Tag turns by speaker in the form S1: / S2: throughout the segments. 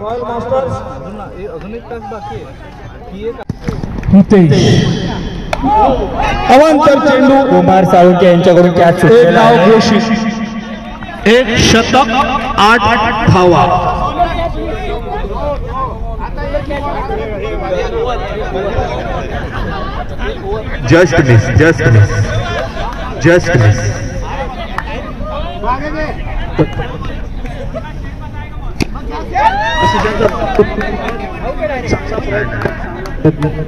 S1: अजून एक तास बाकी आहे.
S2: अवांतर चेंडू
S3: कुमार साळुंखे यांच्याकडून कॅच
S2: एक धाव घोषित. एक शतक 8 धावा.
S3: Just miss just miss just miss.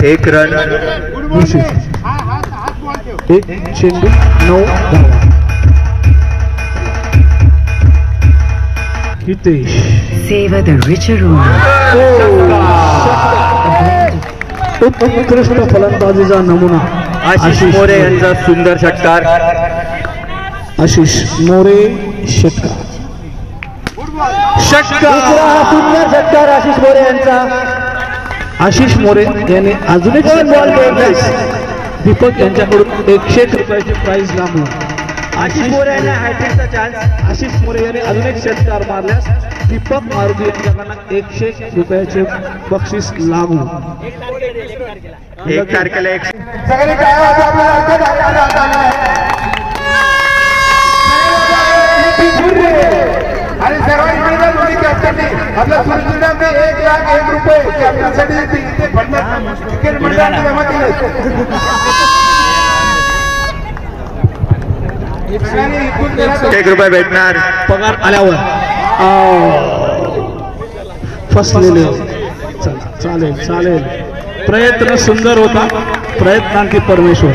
S3: एक रन
S2: एक चेंडू 9 धावा. Hitesh
S4: Savor the richer aroma.
S2: उत्कृष्ट फलंदाजीचा नमुना
S3: आशिष मोरे यांचा सुंदर षटकार.
S2: आशिष मोरे षटकार.
S3: सुंदर षटकार आशिष मोरे यांचा.
S2: आशिष मोरे यांनी अजून एक बॉल खेळलाय. दीपक यांच्याकडून 101 रुपयाची प्राइज लांबू.
S3: आशिष मोरे यांना हॅट्रिकचा चान्स.
S2: आशिष मोरे यांनी अजून एक षटकार मारल्यास दीपक मारुती यांच्याकडून 101 रुपयाचे बक्षीस लागू.
S3: 1 तारखेला एक
S5: आणि सर्वांनी दोन्ही कॅप्टननी आपल्या सुरजिनाने 1,01,000 रुपये कॅप्टनसाठी क्रिकेट मंडळाने जमा केले.
S3: 1 रुपये भेटणार
S2: पगार आल्यावर. फसलेले. चालेल चालेल. प्रयत्न सुंदर होता. प्रयत्नांती परमेश्वर.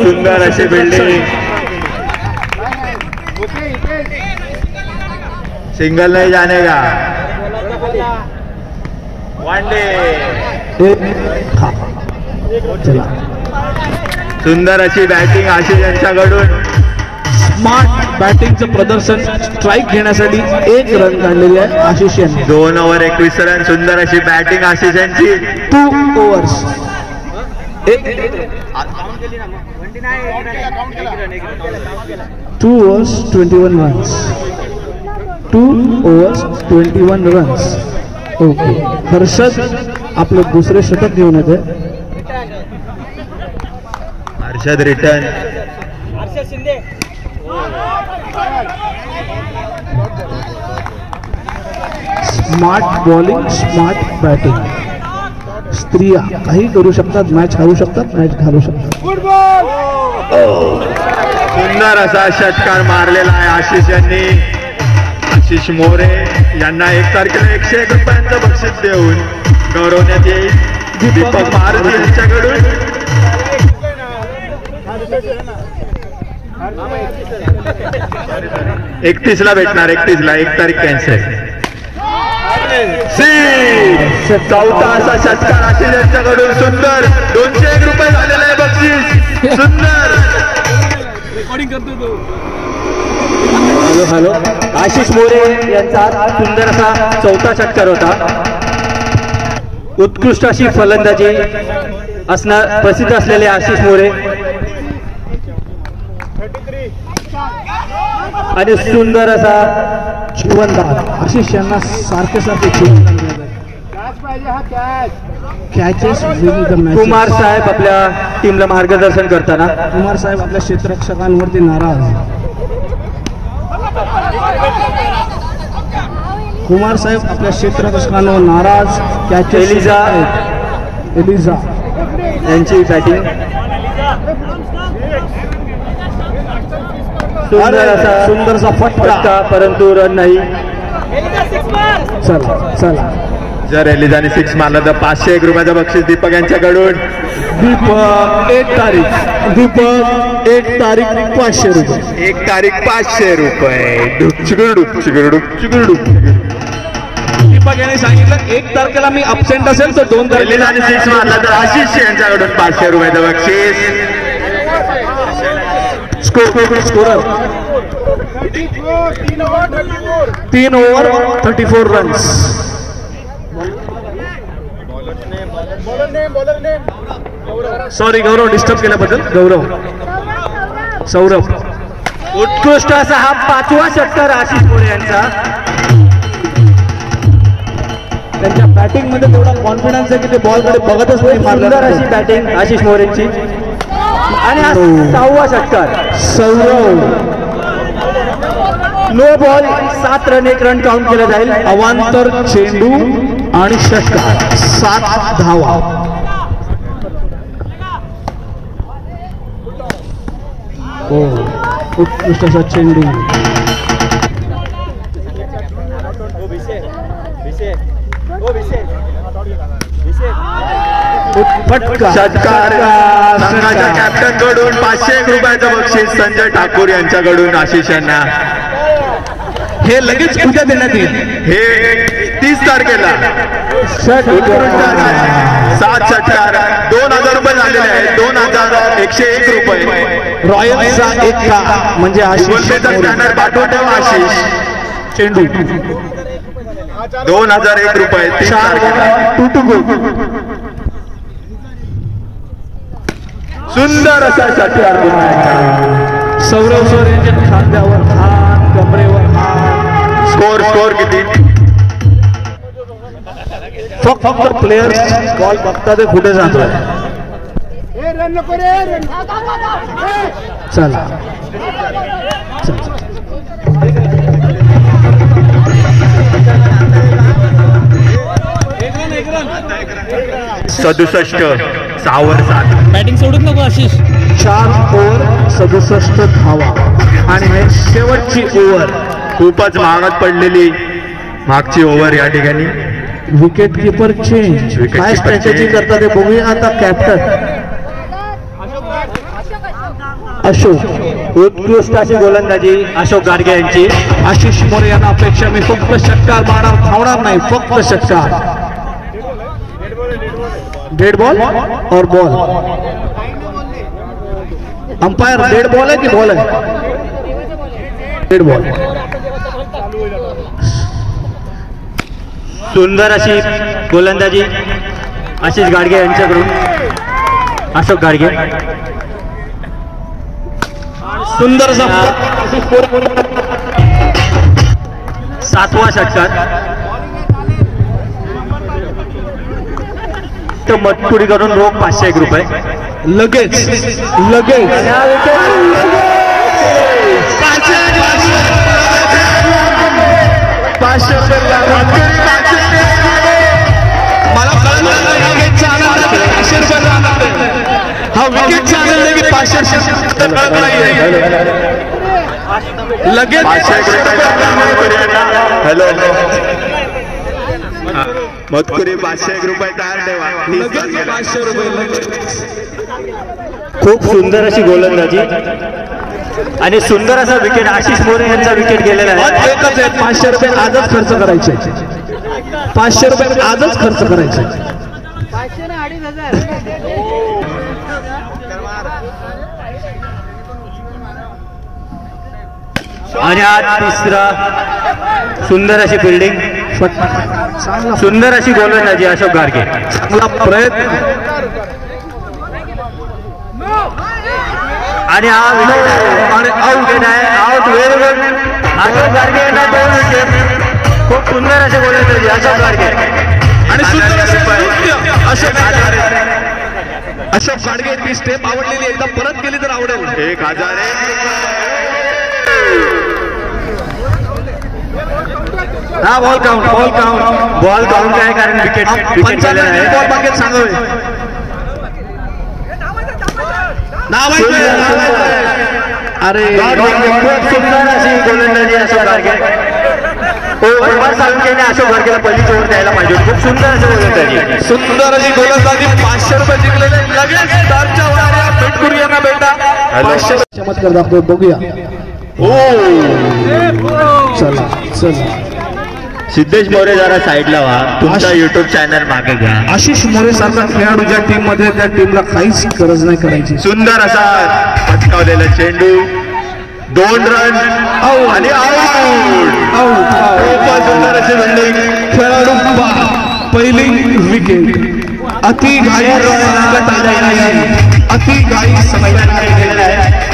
S3: सुंदर अशी बिल्डिंग. सिंगल नहीं जाने का. वनडे.
S2: चला.
S3: सुंदर अशी बॅटिंग आशिष यांच्याकडून.
S2: स्मार्ट बॅटिंगचं प्रदर्शन. स्ट्राईक घेण्यासाठी 1 रन काढलेली आहे आशिष यांनी.
S3: 2 ओव्हर 21 रन. सुंदर अशी बॅटिंग आशिष यांची.
S2: 2 overs. 2 overs 21 runs. 2 overs 21 runs. Okay. Harshad आपलं दुसरे षटक घेऊन येते.
S3: Harshad return.
S2: Smart bowling smart batting. स्त्रिया काही करू शकतात. मॅच हारू शकतात. मॅच घालू शकतात.
S3: सुंदर असा षटकार मारलेला आहे आशिष यांनी. आशिष मोरे यांना 1 तारखेला 101 रुपयांचं बक्षीस देऊन गौरवण्यात येईल. दीपक मारुती यांच्याकडून. 31 भेटणार. 31 1 तारीख कॅन्सल. चौथा असा षटकार आशिष यांच्याकडून. सुंदर. 201 रुपये झालेलं आहे बक्षीस. सुंदर.
S1: रेकॉर्डिंग करतो तो.
S3: Hello hello. आशिष मोरे यांचा सुंदर असा चौथा षटकार होता. उत्कृष्ट अशी फलंदाजी असणार प्रसिद्ध असलेले आशिष मोरे आणि सुंदर असा
S2: जीवनदान. आशिष यांना सारखे सारखे जीवनदान कॅचेस विविध मॅचेस.
S3: कुमार साहेब आपल्या टीमला मार्गदर्शन करताना.
S2: कुमार साहेब आपल्या क्षेत्ररक्षकांवरती नाराज. कुमार साहेब आपल्या क्षेत्ररक्षकांवर नाराज. कॅचेस. एलिझा
S3: यांची बॅटिंग.
S2: सुंदरसा फटका
S3: परंतु रन नाही.
S2: चला चला.
S3: जर एलिझाने 6 मारला तर 501 रुपयाचं बक्षीस दीपक यांच्याकडून.
S2: दीपक 1 तारीख. दीपक 1 तारीख 500 रुपये.
S3: 1 तारीख 500 रुपये.
S2: दीपक यांनी सांगितलं 1 तारखेला मी अब्सेंट असेल तर 2 तारखेला.
S3: एलिझाने 6 मारला तर आशिष यांच्याकडून 500 रुपयाचं बक्षीस.
S2: Scorer 3 over 34 runs. सॉरी गौरव, डिस्टर्ब केल्याबद्दल. गौरव. सौरभ
S3: उत्कृष्ट असा हा 5वा षटकार आशिष मोरे यांचा.
S2: त्यांच्या बॅटिंग मध्ये तेवढा कॉन्फिडन्स आहे की ते बॉल कडे बघतच नाही.
S3: सुंदर अशी बॅटिंग आशिष मोरेंची. आणि हा 6वा षटकार.
S2: Saurav
S3: no ball 7 run 1 run count केला जाईल.
S2: अवांतर चेंडू आणि षटकार 7 धावा. उत्कृष्ट असा चेंडू.
S3: षटकार संघाच्या कॅप्टन कडून 501 रुपयाचं बक्षीस संजय ठाकूर यांच्याकडून आशिष यांना.
S2: हे लगेच उद्या देण्यात येईल.
S3: हे 30 तारखेला 7 षटकार 2000 रुपये झालेले आहेत. 2101 रुपये.
S2: रॉयल्सचा 1 का म्हणजे
S3: गुगलपेचा स्कॅनर पाठवून ठेवा आशिष.
S2: चेंडू
S3: 2001 रुपये. 30 तारखेला
S2: 2 to go.
S3: सुंदर असा षटकार.
S2: सौरव सर यांच्या खांद्यावर हात, कमरेवर हात.
S3: स्कोर किती?
S2: फक्त प्लेयर्स बॉल बघता ते कुठे जातोय. चला
S3: 67 6 7.
S1: बॅटिंग सोडूच नको आशिष.
S2: 4 ओव्हर 67 धावा आणि हे शेवटची ओव्हर.
S3: खूपच महागात पडलेली मागची ओव्हर या ठिकाणी.
S2: Wicket keeper change. काय स्ट्रॅटेजी करतात ते बघूया आता. कॅप्टन अशोक.
S3: उत्कृष्ट अशी गोलंदाजी अशोक गाडगे यांची.
S2: आशिष मोरे यांना अपेक्षा मी फक्त षटकार मारणार, धावणार नाही, फक्त षटकार. डेड बॉल और बॉल. अंपायर डेड बॉल है कि बॉल है? Dead ball.
S3: सुंदर अशी गोलंदाजी आशिष गाडगे यांच्याकडून. अशोक गाडगे.
S2: सुंदर असा
S3: 7वा षटकार. तर मतपुडीकडून रोख 501 रुपये.
S2: लगेच हा विकेटचा आनंद आहे की 500 लगेच.
S3: हॅलो मतकुरी 501 रुपये तयार ठेवा.
S2: 500 रुपये.
S3: खूप सुंदर अशी गोलंदाजी आणि सुंदर असा विकेट. आशिष मोरे यांचा विकेट गेलेला आहे.
S2: एकच आहे. 500 रुपये आजच खर्च करायचे. 500 रुपये आजच खर्च करायचे.
S3: आणि आज 3रा सुंदर अशी फिल्डिंग. सुंदर अशी गोलंदाजी अशोक गाडगे.
S2: चांगला प्रयत्न.
S3: आणि हा विकेट आउट आहे. Out. Very good. Ashok Gadge यांना 2 विकेट. खूप सुंदर असे गोलंदाजी अशोक गाडगे.
S2: आणि सुंदर असे अशोक गाडगे. ती स्टेप आवडलेली. एकदा परत केली तर आवडेल.
S3: 1000.
S2: हा बॉल काउंट.
S3: बॉल काउंट आहे कारण विकेट
S2: पंचायत बॉल मागे सांगावे. अरे
S3: खूप सुंदर अशी गोलंदाजी अशोक गाडगे. अशोक गाडगेला पहिली ओव्हर द्यायला पाहिजे. खूप सुंदर अशी गोलंदाजी.
S2: सुंदर अशी गोलंदाजी. 500 रुपये जिंकलेले. लगेच स्टारच्या वाऱ्या भेटकुरी यांना भेटा. 500 चमत्कार दाखवतो. बघूया. चला
S3: सिद्धेश मोरे जरा साईडला व्हा. तुमचा युट्यूब चॅनल मागे घ्या.
S2: आशिष मोरे सारखा खेळाडू ज्या टीम मध्ये, त्या टीमला काहीच गरज नाही करायची.
S3: सुंदर असा पटकावलेला चेंडू. 2 रन आणि आउट. सुंदर अशी बिल्डिंग.
S2: खेळाडू पहिली विकेट. अति घाई अति घाई
S3: गेलेला आहे.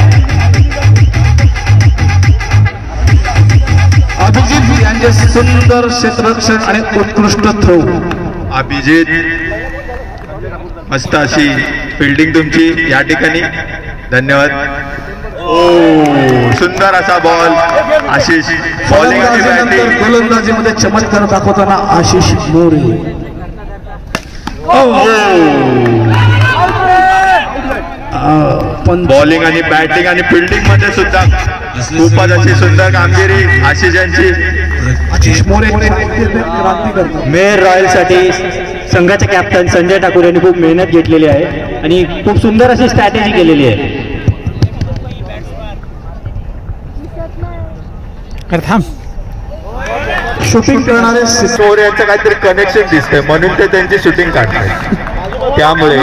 S2: सुंदर क्षेत्ररक्षण आणि उत्कृष्ट थ्रो.
S3: अभिजित मस्त अशी फिल्डिंग तुमची या ठिकाणी. धन्यवाद. सुंदर असा बॉल आशिष. बॉलिंग आणि बॅटिंग.
S2: गोलंदाजीमध्ये चमत्कार दाखवताना आशिष मोरे.
S3: बॉलिंग आणि बॅटिंग आणि फिल्डिंग मध्ये सुद्धा खूपच अशी सुंदर कामगिरी आशिष यांची.
S2: आशिष मोरे क्रांती करतात.
S6: मेयर रॉयल साठी संघाचे कॅप्टन संजय ठाकूर यांनी खूप मेहनत घेतलेली आहे आणि खूप सुंदर अशी स्ट्रॅटेजी केलेली आहे.
S2: शूटिंग करणारे
S3: मोरे यांचं काहीतरी कनेक्शन दिसतंय म्हणून ते त्यांची शूटिंग काढतात. त्यामुळे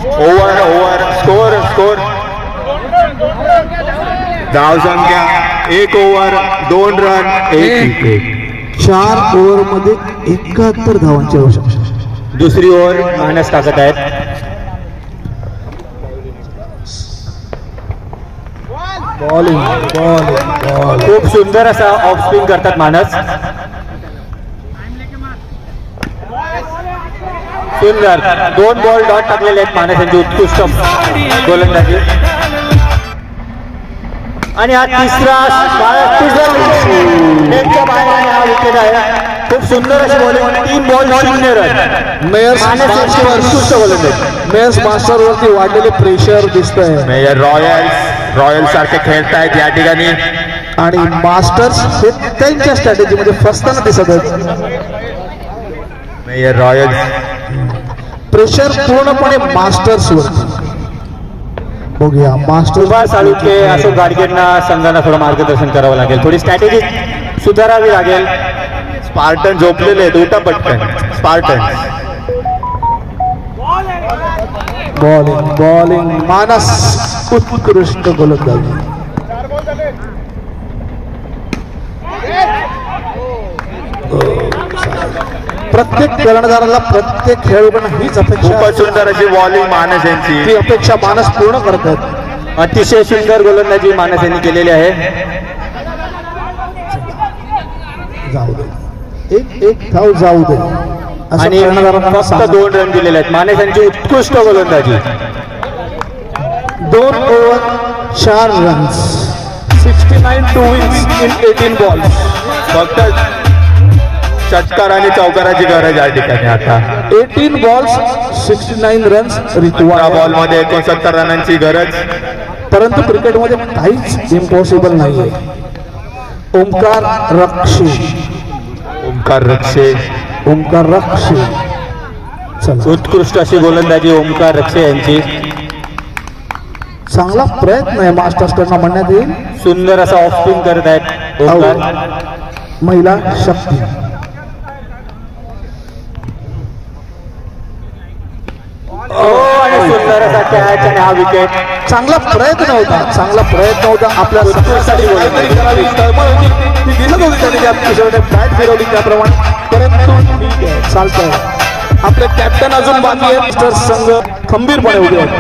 S3: ओव्हर स्कोर धाव संख्या 1 ओव्हर 2 रन 1 विकेट.
S2: 4 ओव्हरमध्ये 71 धावांची आवश्यकता.
S6: दुसरी ओव्हर मानस टाकत आहेत. खूप सुंदर असा ऑफ स्पिन करतात मानस. सुंदर 2 बॉल डॉट टाकलेले आहेत मानस यांची उत्कृष्ट गोलंदाजी. आणि हा तिसरा नेटच्या बाहेर आणि हा विकेट आहे. खूप सुंदर अशी बॉलिंग. 3 ball 0 run.
S2: मेयर्स
S6: उत्कृष्ट गोलंदाजी.
S2: मेयर्स मास्टरवरती वाढलेले प्रेशर दिसतंय.
S3: मेयर रॉयल सारखे खेळतायत या ठिकाणी.
S2: आणि मास्टर्स हे त्यांच्या स्ट्रॅटेजीमध्ये फसताना दिसत आहेत.
S3: मेयर रॉयल
S2: प्रेशर पूर्णपणे मास्टर्स वरती. बघूया मास्टर.
S6: सुभाष साळुंखे अशोक गाडगेंना संघाला थोडं मार्गदर्शन करावं लागेल. थोडी स्ट्रॅटेजी सुधारावी लागेल.
S3: स्पार्टन झोपलेले आहेत. उठा पटकन स्पार्टन.
S2: बॉलिंग मानस उत्कृष्ट गोलंदाजी. प्रत्येक कर्णधाराला प्रत्येक खेळाडूंना हीच अपेक्षा.
S3: खूपच सुंदर अशी बॉलिंग मानस यांची.
S2: ती अपेक्षा मानस पूर्ण करतात.
S6: अतिशय सुंदर गोलंदाजी मानस यांनी केलेली आहे.
S2: जाऊ दे. एक धाव जाऊ दे.
S6: आणि फक्त 2 रन दिलेले आहेत. मानस यांची उत्कृष्ट गोलंदाजी.
S2: 2 over 4 runs. 69 to wins in 18 balls.
S3: फक्त षटकार आणि चौकाराची गरज या ठिकाणी आता.
S2: 18 बॉल्स 69 रन्स
S3: या बॉल मध्ये 69 रनांची गरज.
S2: परंतु क्रिकेटमध्ये काहीच इम्पॉसिबल नाहीये. ओमकार रक्षे. चला.
S6: उत्कृष्ट अशी गोलंदाजी ओमकार रक्षे यांची.
S2: चांगला प्रयत्न आहे मास्टर्सकडनं म्हणण्यात येईल.
S6: सुंदर असा ऑफ स्पिन करत आहेत ओमकार.
S2: महिला शक्ती.
S6: आणि सुंदर असा कॅच आणि हा विकेट.
S2: चांगला प्रयत्न होता. आपल्या साठी दिलं होतं त्याने बॅट फिरवली त्याप्रमाणे. परंतु ठीक आहे चालतंय. आपले कॅप्टन अजून बाकी आहे. मास्टर्स संघ खंबीरपणे उभे आहेत.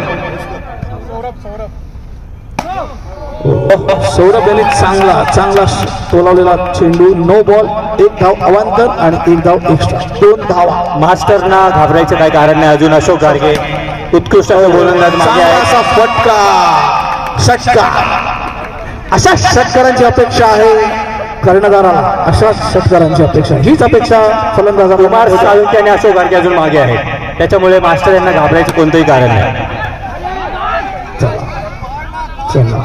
S2: सौरभ यांनी चांगला टोलावलेला चेंडू. 9 बॉल 1 धाव अवांतर आणि 1 धाव एक्स्ट्रा. 2 धावा.
S6: मास्टरना घाबरायचं काही कारण नाही. अजून अशोक गाडगे उत्कृष्ट गोलंदाज मागे आहे.
S2: असा फटका षटकार. अशा षटकारांची अपेक्षा आहे कर्णधाराला. अशा षटकारांची अपेक्षा. हीच अपेक्षा फलंदाजाला.
S6: कुमार साळुंखे आणि अशोक गाडगे अजून मागे आहेत. त्याच्यामुळे मास्टर यांना घाबरायचं कोणतंही कारण नाही.
S2: चला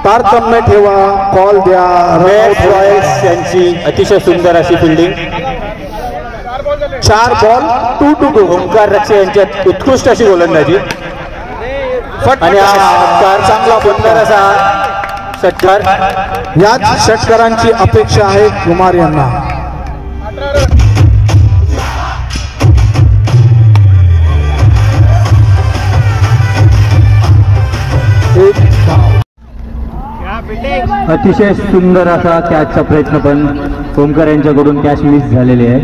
S2: तारतम्य ठेवा. कॉल द्या.
S6: रॉयल्स यांची अतिशय सुंदर अशी फिल्डिंग.
S2: 4 ball 2 to 2.
S6: ओमकार रक्षे यांच्यात उत्कृष्ट अशी गोलंदाजी. आणि हा षटकार चांगला सुंदर असा षटकार.
S2: याच षटकारांची अपेक्षा आहे कुमार यांना.
S6: अतिशय सुंदर असा कॅचचा प्रयत्न पण ओमकार यांच्याकडून कॅच मिस झालेली आहे.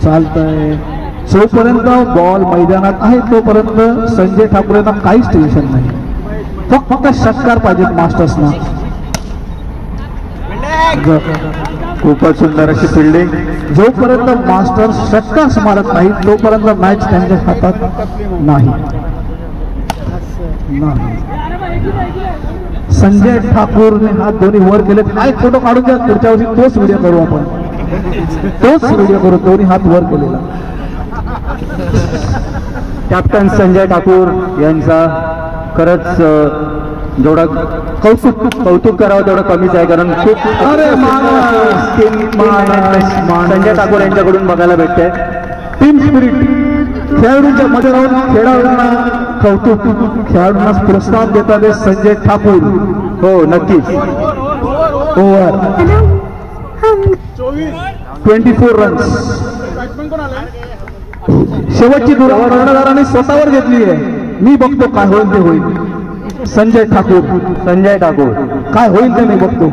S2: चालतंय जोपर्यंत बॉल मैदानात आहे तोपर्यंत संजय ठाकूर यांना काहीच टेन्शन नाही. फक्त षटकार पाहिजेत मास्टर्सना.
S3: खूपच सुंदर अशी फिल्डिंग.
S2: जोपर्यंत मास्टर्स षटकार मारत नाही तोपर्यंत मॅच त्यांच्या हातात नाही. संजय ठाकूरने हात दोन्ही वर केले. काय फोटो काढून द्या पुढच्या वर्षी तोच व्हिडिओ करू आपण. तोच व्हिडिओ करू दोन्ही हात वर केलेला.
S6: कॅप्टन संजय ठाकूर यांचा खरंच जेवढं कौतुक करावं तेवढं कमीच आहे. कारण खूप संजय ठाकूर यांच्याकडून बघायला भेटते.
S2: टीम स्पिरिट, खेळाडूंच्या मध्ये राहून खेळाडूंना कौतुक, खेळाडूंना प्रोत्साहन देतात संजय ठाकूर.
S6: हो नक्कीच.
S2: Over 24 runs. शेवटची दुरा कर्णधाराने स्वतःवर घेतली आहे. मी बघतो काय होईल ते होईल. संजय ठाकूर काय होईल ते मी बघतो.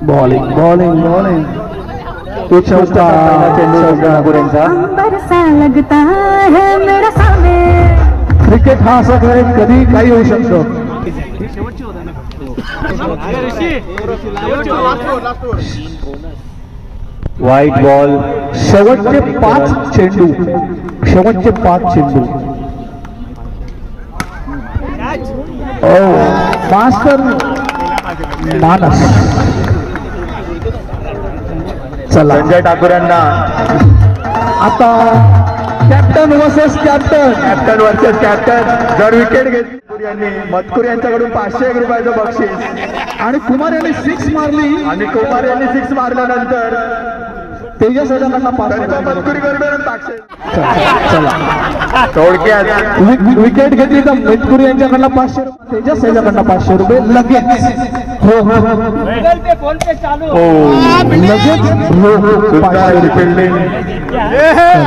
S2: बॉलिंग क्रिकेट हा असा खेळ कधी काही होऊ शकतो.
S6: White ball.
S2: शेवटचे 5 चेंडू. मास्टर मानस. चला
S3: संजय ठाकूर यांना
S2: आता कॅप्टन वर्सेस कॅप्टन.
S3: जर विकेट घेतली यांनी मत्कूर यांच्याकडून 501 रुपयाचं बक्षीस.
S2: आणि कुमार यांनी 6 मारली.
S3: आणि कुमार यांनी 6 मारल्यानंतर
S2: तेजस यांना 5.
S3: मत्कुरी गडबडून टाकશે.
S2: चला
S3: थोडक्यात
S2: विकेट घेतली तर मत्कुरी यांच्याकडनं 500 रुपये, तेजस यांच्याकडनं 500 रुपये लगेच. हो लगेच.
S3: फिल्डिंग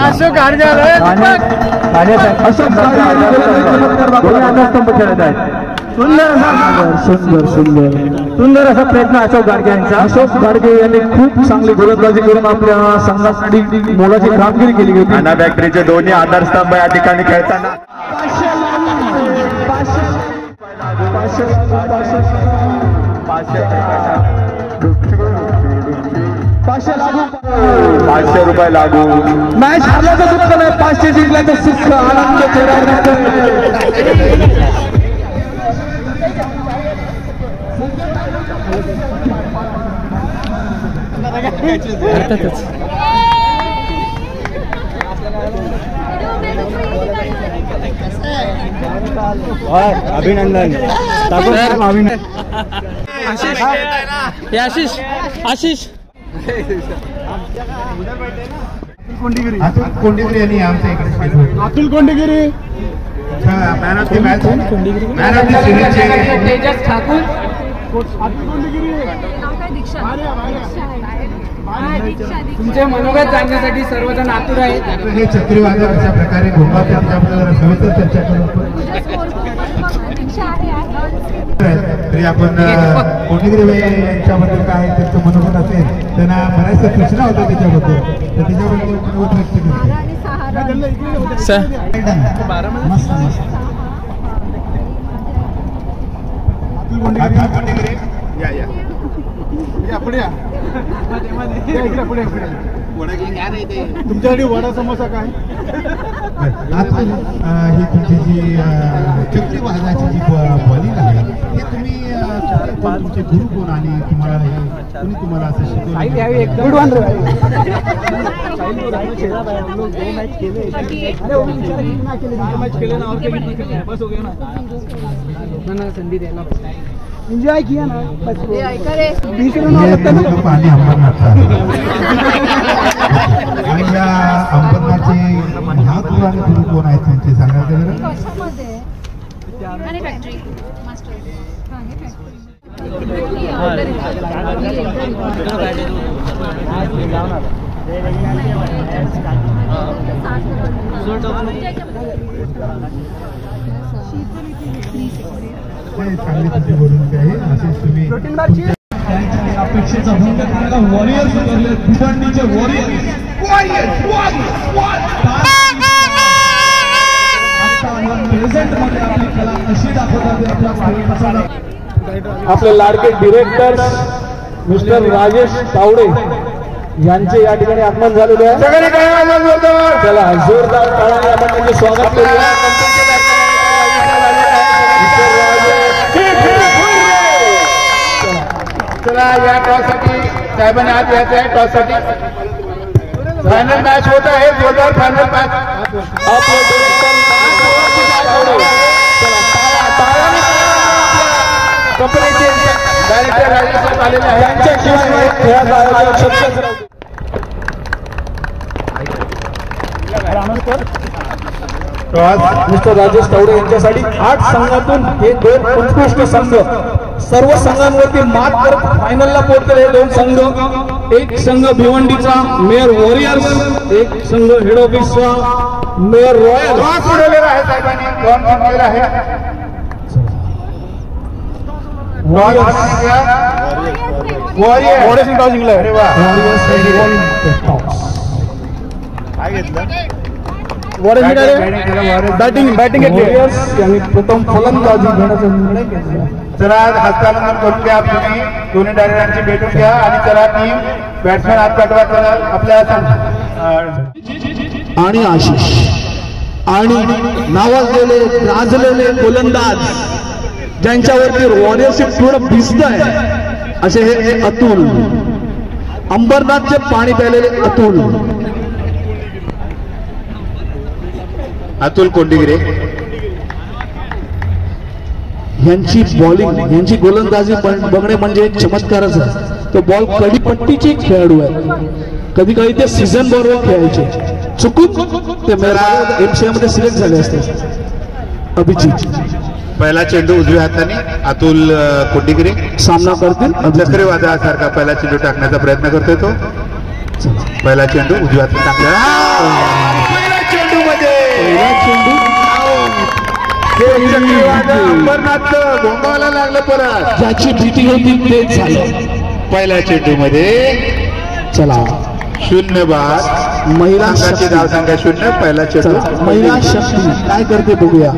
S1: अशोक
S6: खेळत आहेत.
S2: सुंदर असा प्रयत्न अशोक गाडगे यांचा. अशोक गाडगे यांनी खूप चांगली गोलंदाजी करून आपल्या संघासाठी मोलाची कामगिरी केली होती.
S3: नाना फॅक्टरीचे दोन्ही आधारस्तंभ या ठिकाणी खेळताना 500 रुपये लागू.
S2: मॅच हरल्याचं दुःख नाही, 500 जिंकल्याचं सुख आनंद चेहऱ्यावर.
S6: अभिनंदन.
S1: आशिष
S5: अतुल कोंडिगिरी यांनी आमच्या इकडे
S1: Atul Kondigiri
S5: man of the match, man of the सिरीजचे
S7: तेजस ठाकूर. तुमचे मनोगत जाणण्यासाठी सर्वजण आतुर आहेत.
S5: हे चक्रीवादळ कशा प्रकारे घोंगावते त्याबद्दल सविस्तर चर्चा करू. तरी आपण कोंडिगिरी यांच्याबद्दल काय त्यांचं मनोगत असेल, त्यांना बऱ्याचशा सूचना होत्या त्याच्याबद्दल, तर त्याच्याबद्दल मनोगत व्यक्त करतो. कोंडिगिरी
S1: तुमच्यासाठी वडा समोसा काय?
S5: ही तुमची जी चक्रीवादळाची जी बॉलिंग आहे, हे तुम्ही तुमचे गुरु कोण आणि तुम्हाला कोणी तुम्हाला असं शिकवलं?
S7: संधी द्यायला
S2: एन्जॉय किया ना.
S5: पाणी अंबरनाथ आणि या अंबरनाथचे महागुरु आणि गुरु कोण आहेत तुमचे सांगा ते. चांगली तुमची बोलून आहे. असेच तुम्ही
S2: अपेक्षेचा भंग करणारा वॉरियर्स उतरले, भिवंडीचे वॉरियर्स. आपले लाडके डिरेक्टर मिस्टर राजेश तावडे यांचे या ठिकाणी आगमन झालेले आहे. चला जोरदार टाळ्यांनी आपण त्यांचे स्वागत करूया.
S5: चला या टॉससाठी साहेबांनी आज यायचं आहे. टॉससाठी फायनल मॅच होत आहे. जोरदार फायनल मॅच.
S2: आपले डिरेक्टर
S5: कंपनीचे डायरेक्टर राजेश साहेब आलेले आहेत.
S2: त्यांच्याशिवाय खेळाचं आयोजन शक्यच नाही. मिस्टर राजेश तावडे यांच्यासाठी 8 संघातून हे 2 उत्कृष्ट संघ सर्व संघांवरती मात करत फायनलला पोहोचले. हे 2 संघ, एक संघ भिवंडीचा मेयर वॉरियर्स, एक संघ हेड ऑफिसचा मेयर रॉयल.
S5: टॉस उडवलेला आहे साहेबांनी. टॉस उडवलेला आहे.
S2: बॅटिंग यांनी प्रथम फलंदाजी घेण्याचा निर्णय घेतला.
S5: चला हस्तांतरण करून घ्या. तुम्ही दोन्ही डायरेक्टरांची भेटून घ्या आणि चला टीम बॅट्समॅन हात पाठवा. चला आपल्या
S2: आणि आशिष आणि नावाजलेले गाजलेले गोलंदाज ज्यांच्यावरती वॉरियरशिप थोडं भिजत आहे असे हे अतुल, अंबरनाथचे पाणी प्यालेले
S3: अतुल कोंडिगिरे
S2: यांची बॉलिंग, यांची गोलंदाजी बघणे म्हणजे एक चमत्कारच आहे. तो बॉल कडीपट्टीचे खेळाडू आहे. कधी कधी ते सीझन बरोबर खेळायचे, चुकून ते MCA मध्ये सिलेक्ट झाले असते. अभिजित
S3: पहिला चेंडू उजव्या हाताने अतुल कोंडिगिरे
S2: सामना करतील.
S3: चक्रीवादळासारखा पहिला चेंडू टाकण्याचा प्रयत्न करतोय तो. पहिला चेंडू उजव्या हाताने टाकला. पहिला चेंडू मध्ये अंबरनाथचं भोंगावाला लागलं परत.
S2: ज्याची भीती होती तेच झालं.
S3: पहिल्या चेंडू मध्ये
S2: चला
S3: 0 बाद.
S2: महिला
S3: संघाची धावसंख्या 0. पहिला चेंडू
S2: महिला शक्ती काय करते बघूया.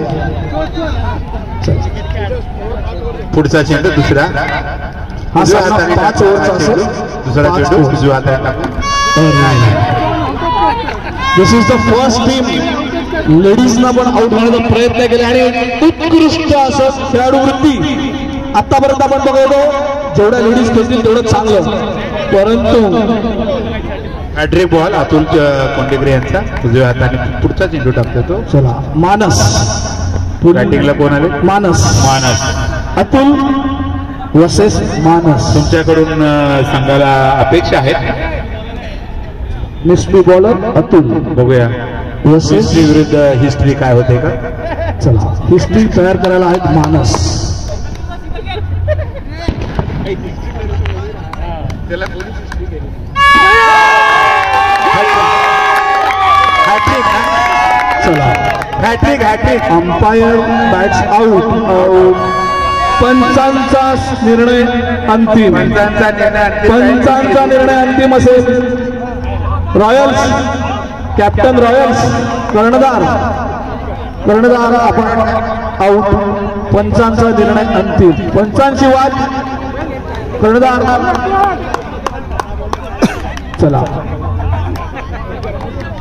S3: पुढचा चेंडू दुसरा.
S2: हा सामना 5 ओव्हरचा असेल.
S3: दुसरा चेंडू उजव्या हाताने टाकून.
S2: दिस इज द फर्स्ट टीम लेडीजना पण आउट होण्याचा प्रयत्न केला आणि उत्कृष्ट असं खेळाडू वृत्ती आतापर्यंत आपण बघतो. जेवढ्या लेडीज खेळतील तेवढं चांगलं, परंतु
S3: हॅट्रिक बॉल अतुल कोंडिगिरे यांचा उजव्या हाताने पुढचा चेंडू टाकतो तो.
S2: चला मानस
S3: बॅटिंगला कोण आले?
S2: मानस. अतुल वर्सेस मानस.
S3: तुमच्याकडून संघाला अपेक्षा आहेत.
S2: Mystery bowler Atul.
S3: बघूया हिस्ट्री विरुद्ध हिस्ट्री काय होते का.
S2: चला हिस्ट्री तयार करायला आहेत मानस. चला
S3: हॅट्रिक
S2: अंपायर बॅट्स आउट. पंचांचा निर्णय अंतिम. पंचांचा निर्णय अंतिम असेल. रॉयल्स कॅप्टन रॉयल्स कर्णधार आपण आउट. पंचांचा निर्णय अंतिम. पंचांची वाद कर्णधार. चला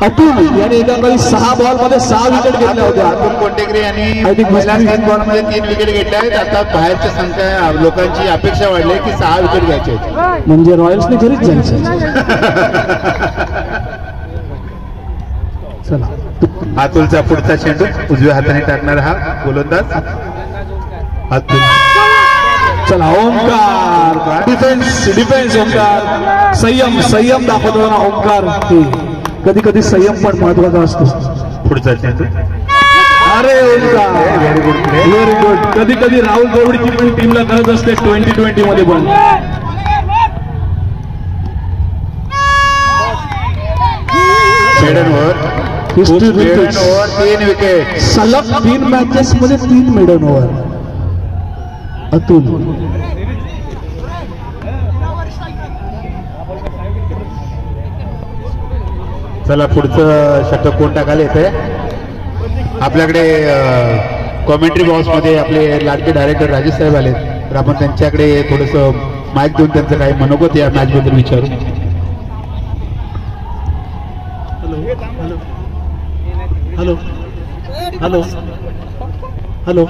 S2: अतुल यांनी एकाकडे 6 बॉलमध्ये 6 विकेट घेतल्या होत्या.
S3: अतुल कोंडिगिरे यांनी पहिल्या 3 बॉलमध्ये 3 विकेट घेतल्या आहेत. आता बाहेरच्या संख्या लोकांची अपेक्षा वाढली की 6 विकेट घ्यायचे.
S2: म्हणजे रॉयल्सने घरीच जायचं. चला
S3: अतुलचा पुढचा चेंडू उजव्या हाताने टाकणार हा गोलंदाज अतुल.
S2: चला ओंकार डिफेन्स ओंकार. संयम दाखवतो ना ओंकार. कधी कधी संयम पण महत्वाचा असतो.
S3: पुढचा चेंडू.
S2: अरे ओंकार व्हेरी गुड. कधी कधी राहुल द्रविडची पण टीमला गरज असते 2020 मध्ये पण.
S3: Maiden over. 3 विकेट.
S2: सलग 3 मॅचेस मध्ये 3 मेडन ओव्हर. अतुल
S3: चला पुढचं षटक कोण टाकायला येते आपल्याकडे कॉमेंट्री बॉक्स मध्ये आपले लाडके डायरेक्टर राजेश साहेब आले तर आपण त्यांच्याकडे थोडंसं माईक देऊन त्यांचं काही मनोगत या मॅच बद्दल विचारू.
S1: हॅलो हॅलो हॅलो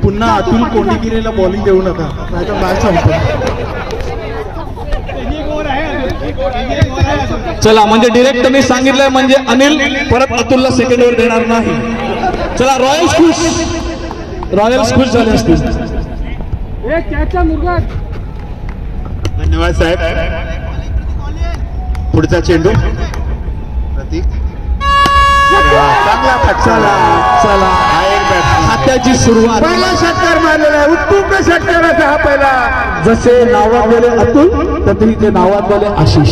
S1: पुन्हा अतुल कोंडिगिरीला बॉलिंग देऊ नका नाहीतर मॅच संपतो.
S2: चला म्हणजे डिरेक्ट मी सांगितलंय म्हणजे अनिल परत अतुलला सेकंड ओव्हर देणार नाही. चला रॉयल्स खुश झाले असतील.
S3: धन्यवाद साहेब. पुढचा चेंडू प्रतीक चांगला फटका.
S2: चला हाताची सुरुवात.
S3: पहिला षटकार मारलेला आहे. उत्तुंग षटकाराचा हा पहिला.
S2: जसे नावात गेले अतुल तरी ते नावात गेले आशिष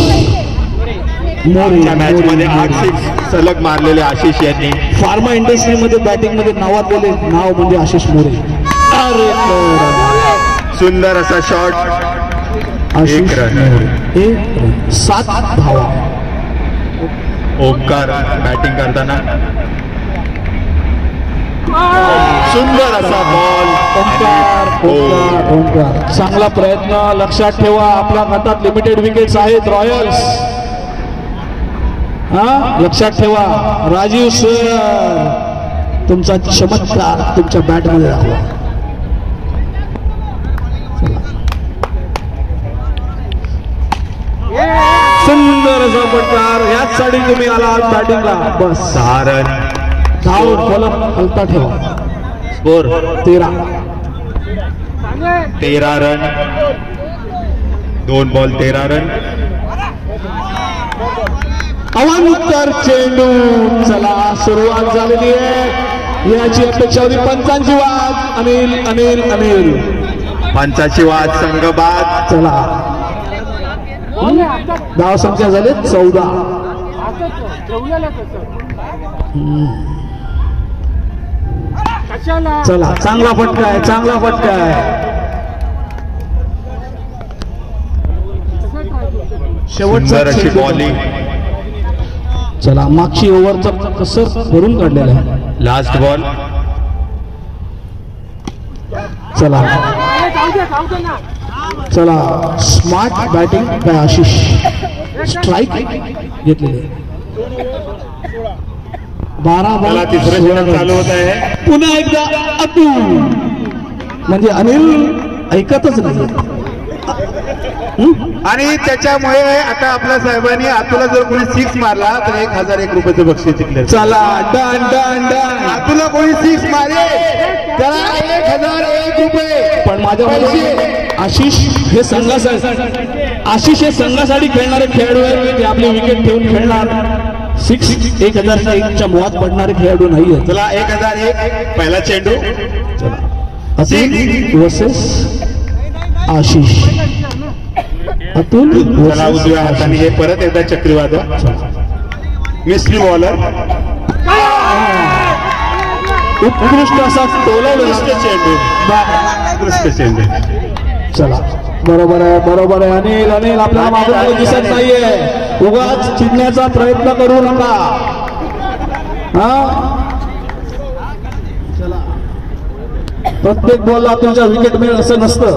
S2: मोरे.
S3: या मॅच मध्ये 8 सिक्स सलग मारलेले आशिष यांनी.
S2: फार्मा इंडस्ट्रीमध्ये बॅटिंग मध्ये नावात गेले नाव म्हणजे आशिष मोरे. अरे
S3: सुंदर असा शॉट.
S2: आशिष मोरे 7 धावा.
S3: ओंकार बॅटिंग करताना सुंदर असा बॉल.
S2: ओंकार चांगला प्रयत्न. लक्षात ठेवा आपल्या हातात लिमिटेड विकेट्स आहेत रॉयल्स. लक्षात ठेवा. राजीव सर तुमचा चमत्कार तुमच्या बॅट मध्ये दाखवा. सुंदर असा फटकार. याचसाठी तुम्ही आला बॅटिंगला. बस
S3: 6 रन.
S2: धाव फलक हलता ठेवा.
S3: Score
S2: 13
S3: run. 2 ball 13 run.
S2: अवांतर चेंडू. चला सुरुवात झालेली आहे. याची अपेक्षा होती पंचांची वाद. अनिल अनिल अनिल
S3: पंचाची वाद संघबाद.
S2: चला धाव संख्या झाले 14. चला चांगला फटका आहे. चांगला फटका आहे.
S3: सुंदर अशी बॉलिंग.
S2: चला मागची ओव्हरचं कसं भरून काढलेलं आहे.
S3: Last ball.
S2: चला चला स्मार्ट बॅटिंग काय आशिष. स्ट्राईक घेतलेले 12 बॉल.
S3: तिसरं षटक चालू होत आहे.
S2: पुन्हा एकदा अतुल म्हणजे अनिल ऐकतच नाही.
S3: आणि त्याच्यामुळे आता आपल्या साहेबांनी अतुला जर कोणी 6 मारला तर 1001 रुपयाचं बक्षीस जिंकले.
S2: चला डन डन डन.
S3: अतुला कोणी 6 मारे त्याला 1001 रुपये.
S2: पण माझ्या आशिष हे संघासाठी खेळणारे खेळाडू आहेत. ते आपली विकेट ठेवून खेळणार. 1001च्या मुळात पडणारे खेळाडू नाही आहेत.
S3: चला 1001 पहिला चेंडू.
S2: अतुल वर्सेस आशिष. अतुल
S3: चला उजव्या हाताने हे परत एकदा चक्रीवादळ. Mystery bowler.
S2: उत्कृष्ट असा टोलवलेला
S3: चेंडू. उत्कृष्ट चेंडू.
S2: चला बरोबर आहे बरोबर आहे. अनिल अनिल आपल्याला मागून काही दिसत नाहीये. उगाच चिडण्याचा प्रयत्न करू नका. चला प्रत्येक बॉलला तुमच्या विकेट मिळेल असं नसतं.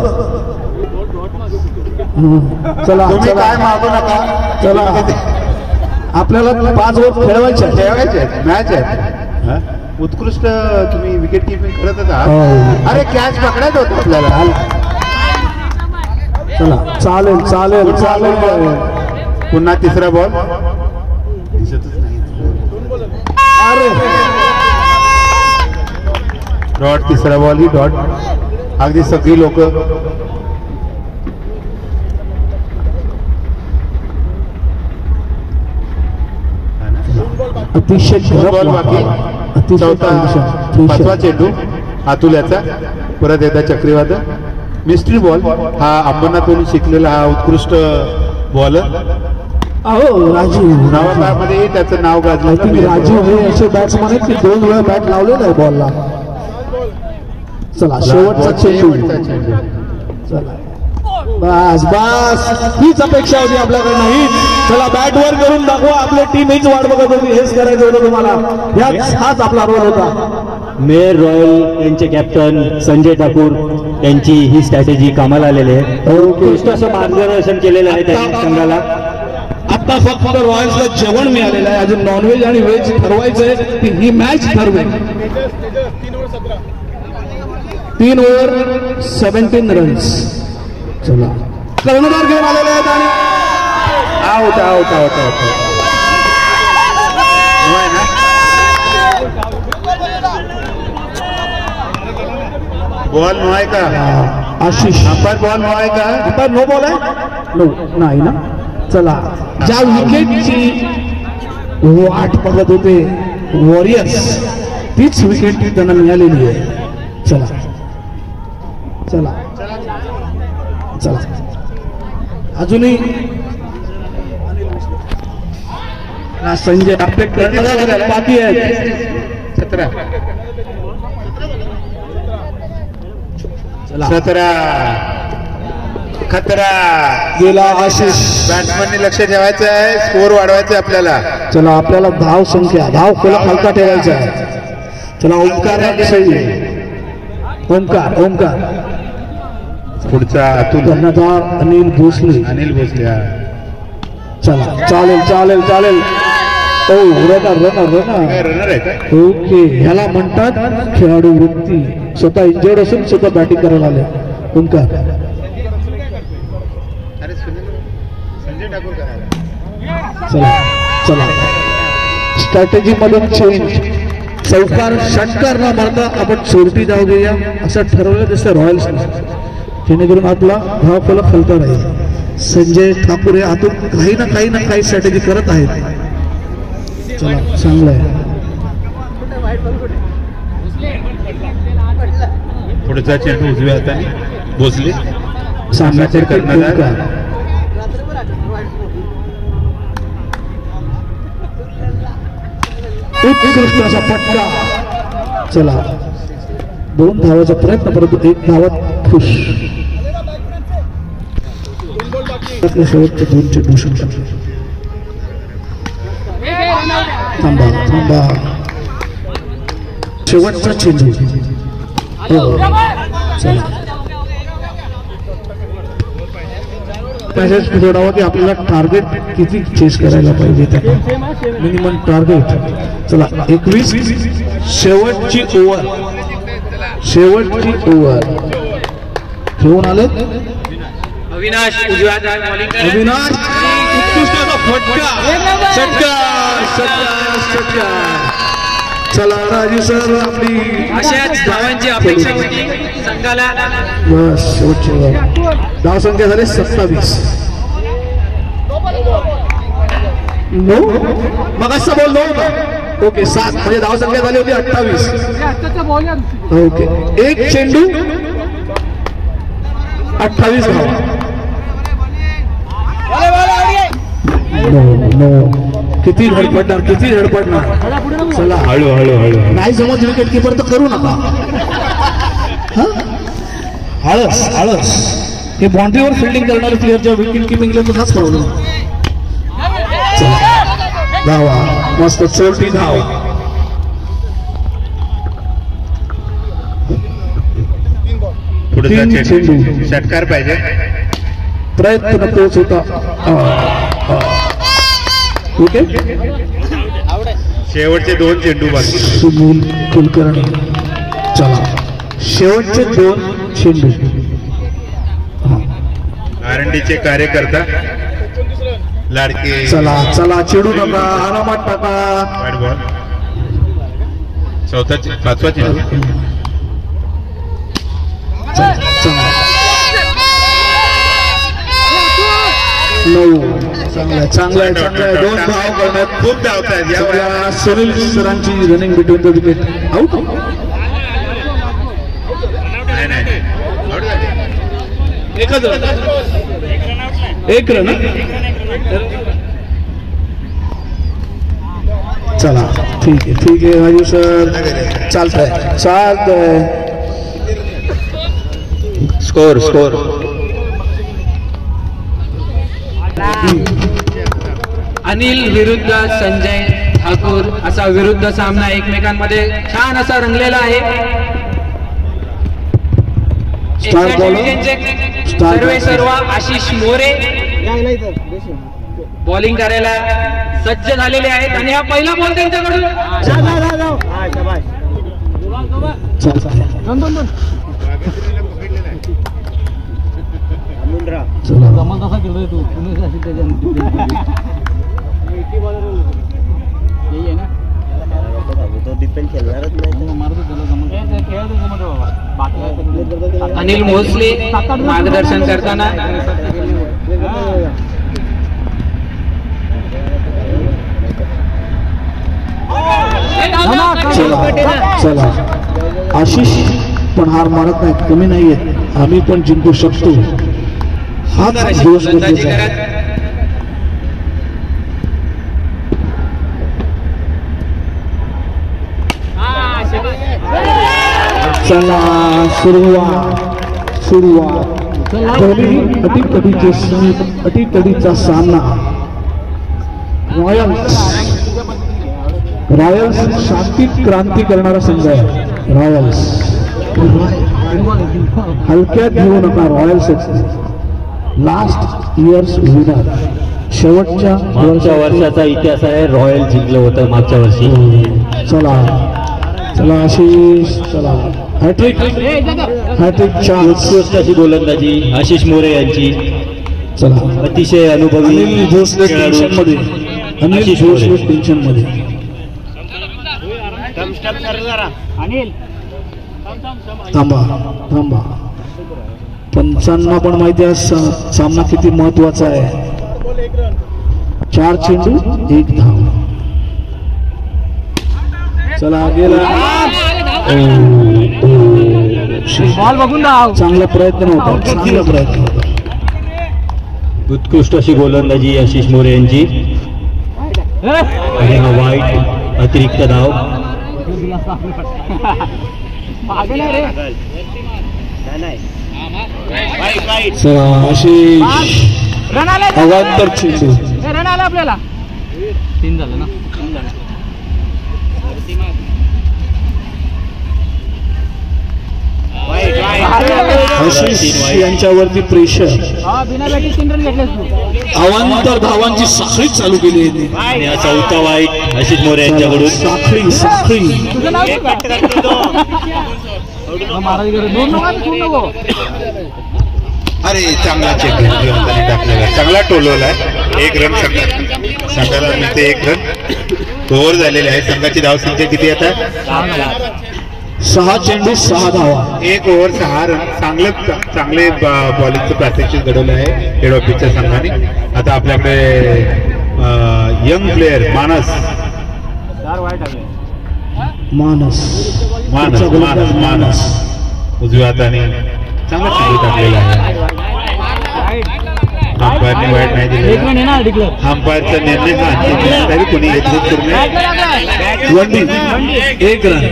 S2: चला
S3: तुम्ही काय मागू नका.
S2: चला आपल्याला 5 ओव्हर खेळवायचे
S3: मॅच आहे. उत्कृष्ट तुम्ही विकेट किपिंग करतच आहात. अरे कॅच पकडायचं होतं आपल्याला.
S2: चला चालेल चालेल चालेल.
S3: पुन्हा तिसरा बॉल. दिसतच नाही.
S2: अरे
S3: डॉट. तिसरा बॉल ही डॉट. अगदी सगळी लोक
S2: अतिशय
S3: बॉल बाकी. पाचवा चेंडू अतुल्याचा. परत एकदा चक्रीवादळ. Mystery ball. हा अंबरनाथवरून शिकलेला हा उत्कृष्ट बॉलर.
S2: अहो राजीव
S3: नावामध्ये त्याचं नाव गाजलं.
S2: राजीव हे असे बॅट्समन आहेत की 2 वेळा बॅट लावलेला आहे बॉलला. चला शेवटचा चेंडू. चला बस बस हीच अपेक्षा होती आपल्याकडनं हीच. चला बॅट वर करून दाखवा, आपली टीम हीच वाट बघत होती, हेच करायचं होतं तुम्हाला, हाच आपला रोल होता.
S6: मेयर रॉयल यांचे कॅप्टन संजय ठाकूर यांची ही स्ट्रॅटेजी कामाला आलेली आहे. उत्कृष्ट असं मार्गदर्शन केलेलं आहे त्यांनी संघाला.
S2: आता फक्त रॉयल्सला जेवण मिळालेलं आहे, अजून नॉनव्हेज आणि व्हेज ठरवायचंय, ही मॅच ठरवेल. 3 ओव्हर 17 रन्स. चला कर्णधार घेऊन आलेले आहेत आणि
S3: out out out out. Ball no आहे का
S2: आशिष?
S3: अंपायर बॉल नो आहे का?
S2: अंपायर नो बॉल आहे? नो नाही ना. चला ज्या विकेटची वाट बघत होते वॉरियर्स, तीच विकेट त्यांना मिळालेली आहे. चला चला चला अजूनही संजय आपले कर्णधार बाकी आहेत.
S3: 17 खतरा
S2: गेला आशिष.
S3: बॅट्समननी लक्ष ठेवायचं आहे, स्कोर वाढवायचं आहे आपल्याला.
S2: चला आपल्याला धाव संख्या, धाव खोला हलका ठेवायचा आहे. चला ओंकार ओंकार ओंकार
S3: पुढचा अतुल
S2: कर्णधार अनिल भोसले.
S3: अनिल भोसले.
S2: चला चालेल चालेल चालेल. ओ रनर रनर रनर.
S3: रनर आहे का?
S2: ओके, ह्याला म्हणतात खेळाडू वृत्ती. स्वतः इंजर्ड असून स्वतः बॅटिंग करायला आले ओंकार.
S3: अरे संजय ठाकूर करायला.
S2: चला चला स्ट्रॅटेजी मधून चेंज. चौकार षटकार न मारता आपण सोडती धाव घेऊया असं ठरवलं दिसतं रॉयल्सने, जेणेकरून आपला धाव फलक हलका राहील. संजय ठाकूर हे आतून काही ना काही स्ट्रॅटेजी करत आहेत. चला चांगलं आहे.
S3: पुढचा चेंडू उजव्या हाताने भोसले.
S2: सामनाचे कर्णधार उत्कृष्ट असा फटका. चला 2 धावाचा प्रयत्न, परंतु 1 धावात खुश. शेवटचे 2 चेंडू शकतात. थांबा थांबा, शेवटचा चेंडू. चला मॅसेज जोडावा की आपल्याला टार्गेट किती चेस करायला पाहिजे, त्याला मिनिमम टार्गेट. चला 21 शेवटची ओव्हर. शेवटची ओव्हर घेऊन आले
S7: अविनाश उजव्या हाताने बॉलिंग करत.
S2: अविनाश. उत्कृष्ट फटका. षटकार षटकार षटकार. चला राजू सर, आपली
S7: अशाच धावांची अपेक्षा होती संघाला.
S2: बस शेवटची ओव्हर. धाव संख्या झाली 27. नो मग असं बोल नो. ओके 7 म्हणजे धाव संख्या झाली होती 28. ओके, 1 चेंडू 28 धावा. नो नो, किती धडपडणार किती धडपडणार. चला
S3: हळू हळू हळू.
S2: नाही समज विकेट किपर तर करू नका. आळस आळस. हे बाउंड्रीवर फिल्डिंग करणारे प्लेअरच्या विकेट किपिंगला तर हाच प्रॉब्लेम. धावा मस्त 40 धाव.
S3: पुढचा
S2: 3
S3: चेंडू
S2: चेंडू.
S3: षटकार पाहिजे.
S2: प्रयत्न तोच होता. विकेट.
S3: शेवटचे 2 चेंडू बाकी.
S2: सुनील कुलकर्णी. चला शेवटचे 2 चेंडू.
S3: आरंडीचे कार्यकर्ता लाडके.
S2: चला चला चिडू नका, आरामात टाका.
S3: वाईट बॉल. 5वा चेंडू.
S2: चांगलं चांगलं चांगलं. 2 धाव करण्यात
S3: खूप धावतात या.
S2: सुनील सरांची running between the wicket. Out. एकच रन. 1 रन. चला ठीक आहे राजू सर, चालतंय चालतंय.
S3: स्कोर
S7: अनिल विरुद्ध संजय ठाकूर असा विरुद्ध सामना एकमेकांमध्ये छान असा रंगलेला आहे. सर्व आशिष मोरे बॉलिंग करायला सज्ज झालेले आहेत आणि हा पहिला बॉल त्यांच्याकडून. अनिल भोसले मार्गदर्शन करताना.
S2: चला आशिष पण हार मारत नाही, कमी नाहीयेत, आम्ही पण जिंकू शकतो. हा दिवस चला सुरुवात अटीतटीचा सामना. रॉयल्स शांतीत क्रांती करणारा संघ आहे. रॉयल्स हलक्यात घेऊ नका. रॉयल्स लास्ट इयर्स विनर, शेवटच्या
S8: वर्षाचा इतिहास आहे. रॉयल जिंकलं होतं मागच्या वर्षी.
S2: चला आशिष, चला हॅट्रिक चान्स.
S8: उत्कृष्ट अशी गोलंदाजी आशिष मोरे यांची.
S2: चला
S8: अतिशय अनुभवी.
S2: अनिल भोसले टेन्शन मध्ये, अनिल भोसले टेन्शन मध्ये. थांबा. पंचांना पण माहिती आहे सामना किती महत्वाचा आहे. 4 चेंडू 1 धाव. चला गेला बॉल बघून चांगला प्रयत्न होता.
S8: उत्कृष्ट अशी गोलंदाजी आशिष मोरे यांची. आणि हा वाईट अतिरिक्त धाव.
S2: चला आशिष अवांतर चेंडू.
S7: रन आला आपल्याला. 3 झालं ना.
S2: आशिष यांच्यावरती प्रेशर.
S7: बिना बॅटिंग 3 रन घेतले.
S2: अवांतर धावांची साखळी चालू केली आहे.
S8: आणि हा चौथा वाईट आशिष मोरे यांच्याकडून.
S2: साखळी.
S7: तुझं नाव
S5: अरे चांगला चेक टाकलेला, चांगला टोलवलाय. 1 रन संघाला मिळते. 1 रन ओव्हर झालेले आहे. संघाची धावसंख्या किती आता?
S2: 6 चेंडू 6 धावा.
S5: 1 ओव्हर 6 रन. चांगले बॉलिंगचं प्रात्यक्षिक घडवलं आहे हेड ऑफिसच्या संघाने. आता आपल्याकडे यंग प्लेअर मानस उजव्या हाताने चांगला चेंडू टाकलेला आहे. अंपायरने वाईट नाही दिले. अंपायरचा निर्णय हा अंतिम तरी कोणी घेतलं करू नये.
S2: 1 रन.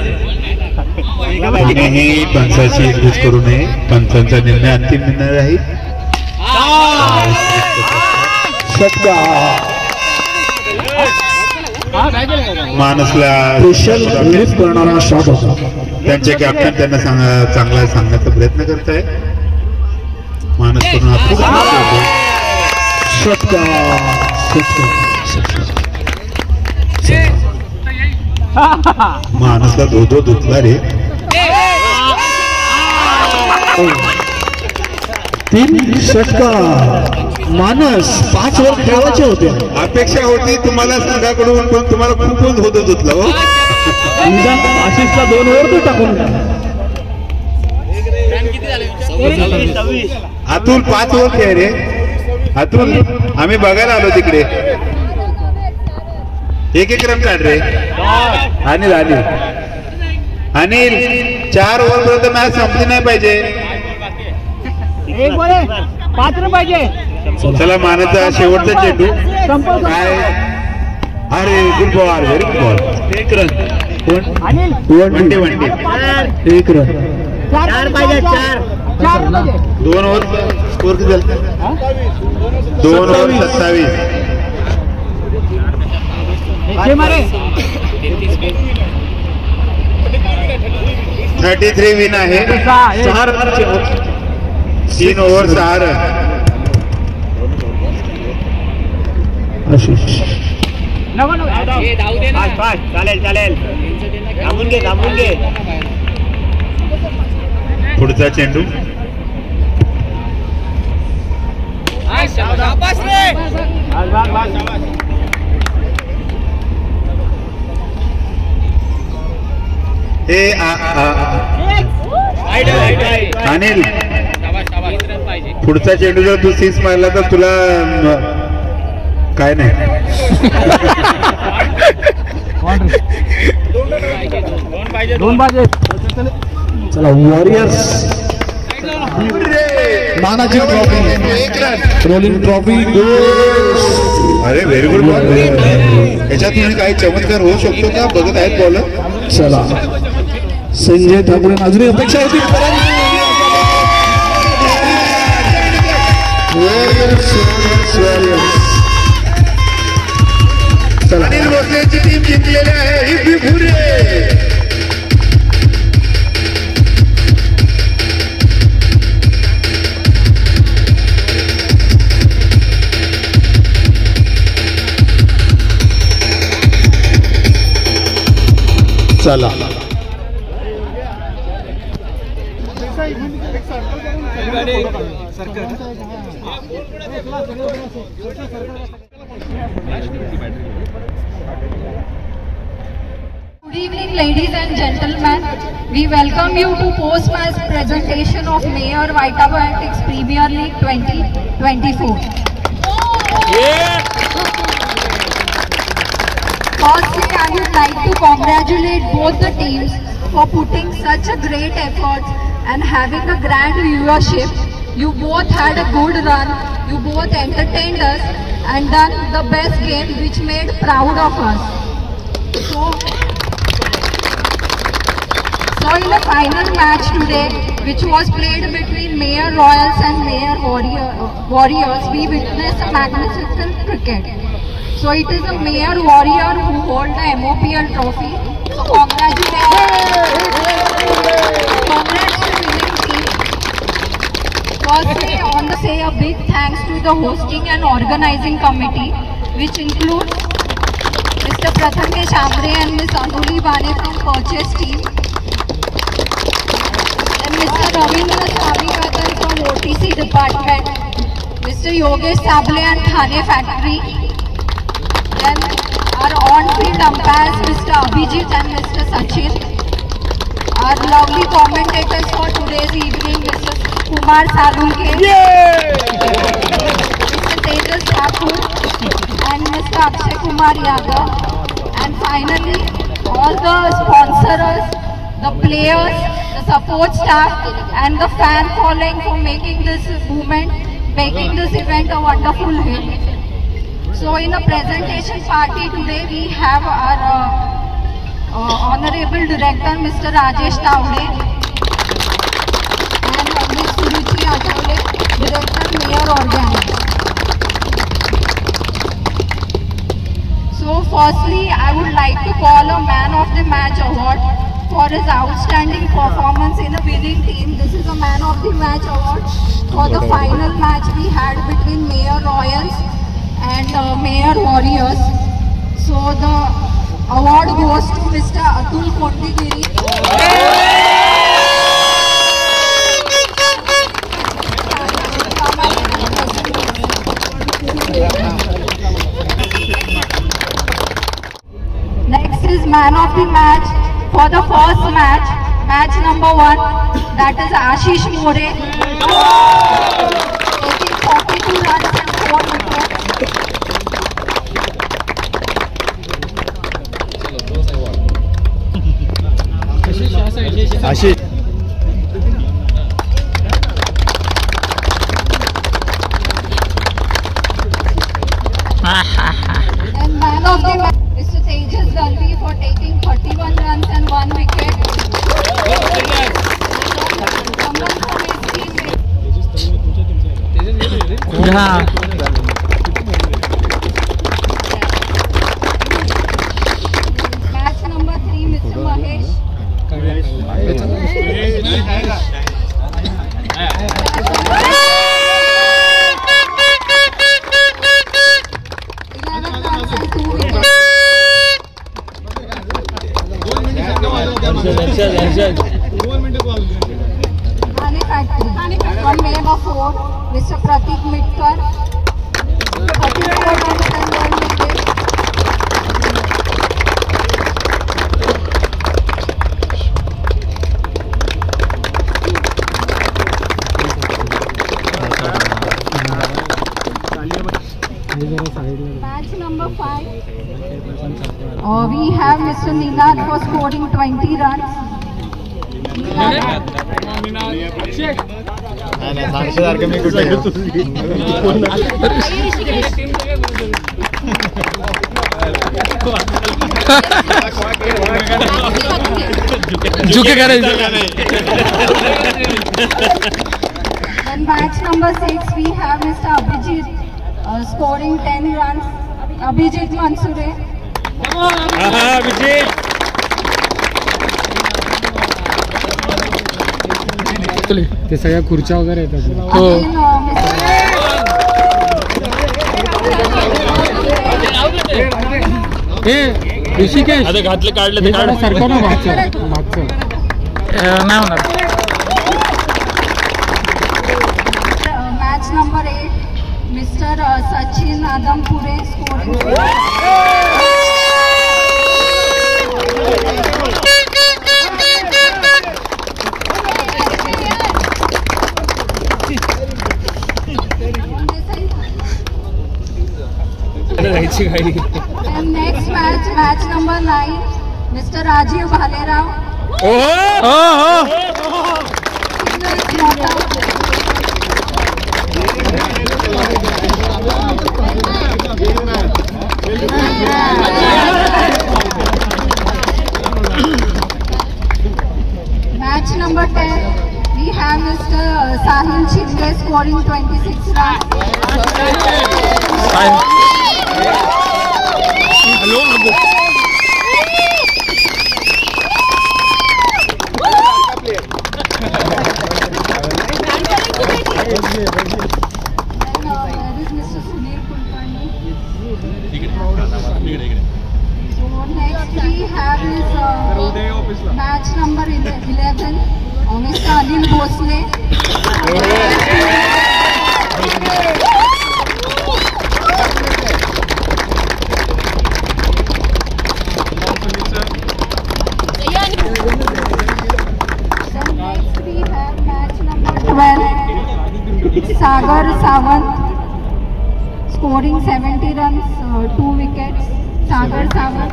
S5: कोणीही पंचाची एक्झिट करू नये. पंचांचा निर्णय अंतिम निर्णय राहील. मानसला
S2: स्पेशल रिलीफ करणारा शॉट होता.
S5: त्यांचे कॅप्टन त्यांना चांगला सांगण्याचा प्रयत्न करत आहे. मानस करून मानसला धो धुतला रे.
S2: 3 षटकार. मानस 5 ओव्हर खेळायचे होते.
S5: अपेक्षा होती तुम्हाला संघाकडून, पण तुम्हाला खूपच होत धुतलं हो.
S2: आशिषला 2 ओव्हर तो टाकून.
S5: अतुल 5 ओव्हर खेळ रे. अतुल आम्ही बघायला आलो तिकडे. 1 रन काढ रे. अनिल 4 ओव्हर पर्यंत मॅच संपली नाही पाहिजे.
S7: 5 रन पाहिजे.
S5: चला मानाचा शेवटचा चेंडू काय. अरे good ball, very good ball. 1 run. 1 run.
S7: 4 पाहिजे. 4
S5: 2 ओव्हर स्कोर किती झाला? 2 ओव्हर 27. 33 विन आहे. 3 ओव्हर 6 रन.
S2: आशिष
S5: पुढचा चेंडू हे अनिल, पुढचा चेंडू जर तू 6 मारला तर तुला काय नाही.
S2: चला warriors Nanaji trophy, rolling trophy.
S5: अरे व्हेरी गुड बॉल. याच्यातून काही चमत्कार होऊ शकतो का? बघत आहेत बॉलर.
S2: चला संजय ठाकूर अजूनही अपेक्षा होती.
S5: अनिल भोसलेची टीम जिंकलेली आहे. ही भुरे
S2: चला
S9: Good evening, ladies and gentlemen. We welcome you to post-match presentation of Mayor Vitabiotics Premier League 2024. Firstly, I would like to congratulate both the teams for putting such a great effort and having a grand viewership. You both had a good run, you both entertained us and done the best game which made proud of us. So in the final match today, which was played between Mayor Royals and Mayor Warriors, we witnessed a magnificent cricket. So it is a Mayor Warrior who hold the MOPL trophy. So congratulations. Congrats to winning team. Firstly, I want to say a big thanks to the hosting and organizing committee, which includes Mr. Prathamesh Ambre and Ms. Anuli Bane from purchase team. And Mr. Ravindra Swaminathan from OTC department. Mr. Yogesh Sable and Thane factory. Then our on-field umpires, Mr. Abhijit and Mr. Sachin. Our lovely commentators for today's evening, Mr. Kumar Salulke, Mr. Tejas Thakur and Mr. Akshay Kumar Yadav. And finally, all the sponsors, the players, the support staff and the fan following for making this movement, making this event a wonderful hit. So in a presentation party today, we have our Honorable Director, Mr. Rajesh Tavde, and Ms. Suruchi Atole, Director, Mayor Organic. So firstly, I would like to call a Man of the Match award for his outstanding performance in a winning team. This is a Man of the Match award for the final match we had between Mayor Royals and Mayor Warriors. So the award goes to Mr. Atul Kondigiri. Next is Man of the Match for the first match, match number 1, that is Ashish More, taking 42 runs and 4 wickets.
S3: Ashish.
S9: And man of the match, Mr. Tejas Dalvi for taking 31 runs and 1 wicket. Someone from his team. From Mega 4, Mr. Pratik Mitkar. 34 runs and 1 wicket. Match number 5. We have Mr. Nilad for scoring 20 runs.
S7: झुके करायचं.
S9: Then match number 6 we have Mr. Abhijit scoring 10 runs. Abhijit Mansure.
S7: ते सगळ्या खुर्च्या वगैरे येतात.
S9: Again,
S7: हे ऋषिकेश घातले काढले ते काढ सारखं ना मागचं नाही होणार.
S9: match number 8 Mr. Sachin Adampure scoring. And next match number 9 Mr. Rajiv Bhalerao. Match number 10 we have Mr. Sahil Shinde scoring 26 runs. Match number 11 Mr. Anil Bhosle. Next we have match number 12 Sagar Sawant scoring 70 runs, 2 wickets. Sagar Sawant.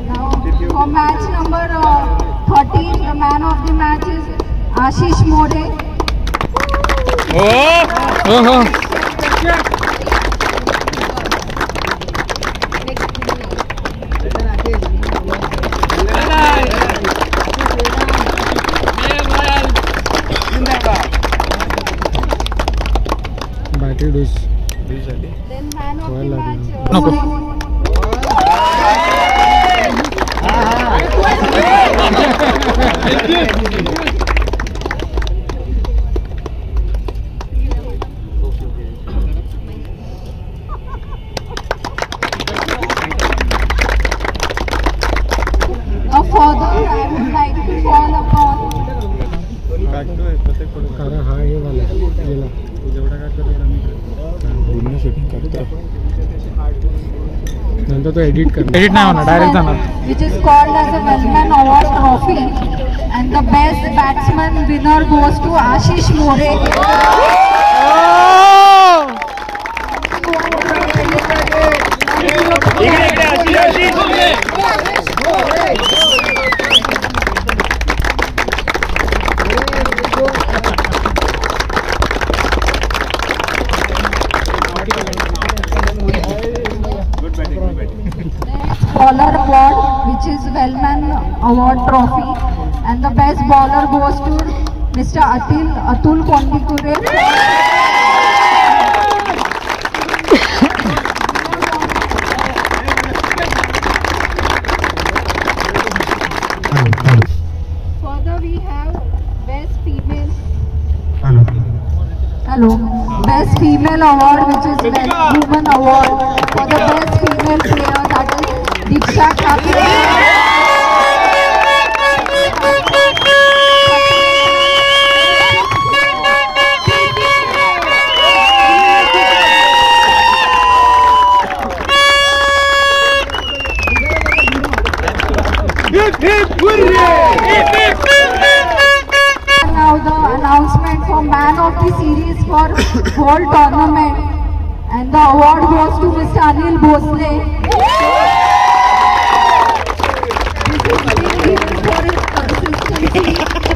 S9: Now, for match number 13, the man of the match is Ashish More. Then man of the match. Further, I would like to call upon.
S7: नंतर तो edit नाही होणार, direct जाणार.
S9: Which is called as a Wellman Award Trophy, and the best batsman winner goes to Ashish More. Bowler award, which is Wellman Award Trophy, and the best bowler goes to Mr. Atul Kondikure. Further, we have best female. Hello. Best Female Award, which is Best Woman Award for the Best Female Player, that is Diksha Thakur. Now the announcement for Man of the Series for whole tournament, and the award goes to Mr. Anil Bhosle. This is being given for his consistency,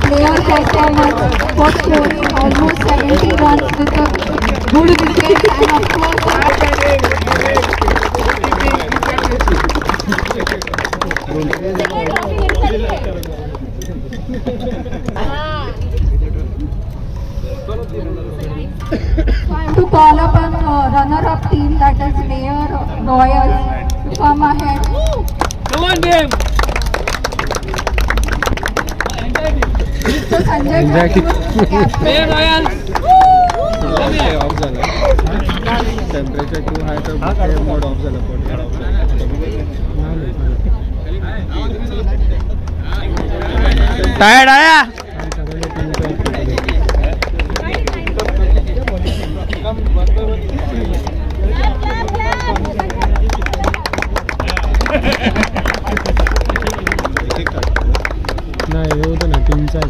S9: player performance, for scoring almost 70 runs with a good wicket, and of course so I have to call up a runner-up team, that is Mayor Royal, to come ahead.
S7: Come on, game.
S9: Mr. Sanjay Thakur,
S7: Mayor Royal.
S10: Temperature too high तर bucket mode off झालं
S7: tired आया
S10: नाही हे होतं ना टीमचा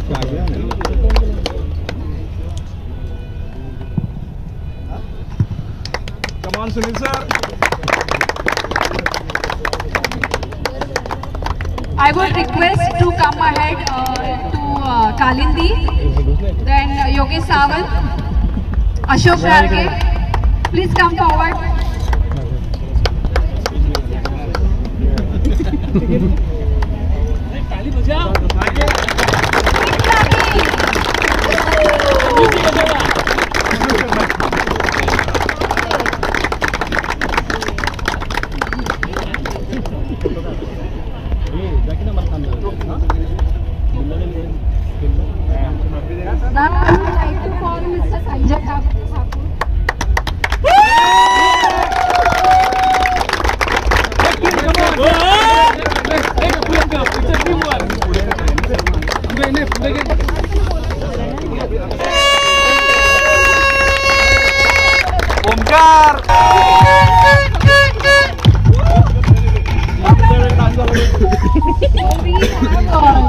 S10: Come on, Sunil sir.
S9: I would request to come ahead to Kalindi, then Yogesh Sawant, Ashok Rarge, please come forward. Now I would like to call Mr. Sanjay Thakur.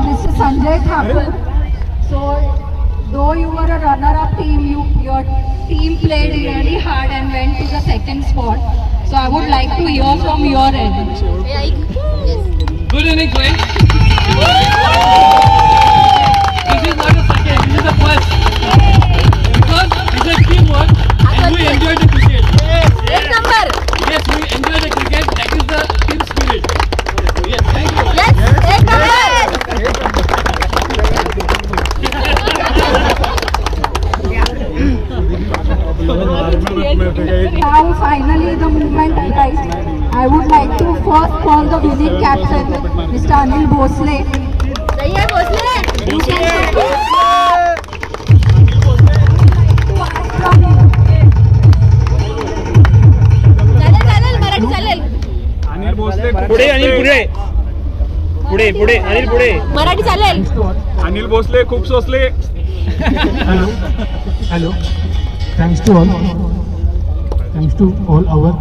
S9: Mr. Sanjay Thakur. So, though you were a runner-up team, your team played really hard and went to the second spot. So, I would like to hear from your end.
S7: Good inning, friends. This is not a second, this is a first. Because it's a teamwork and we enjoy the cricket. Yes, we enjoy the cricket. That is the team spirit. Yes, thank you.
S9: Now finally the movement arrives. I would like to first call the winning captain, Mr. Anil Bhosle.
S10: Anil Bhosale
S7: पुढे अनिल पुढे पुढे पुढे अनिल पुढे
S11: मराठी चालेल.
S10: अनिल भोसले खूप सोसले.
S2: Hello. Thanks to all our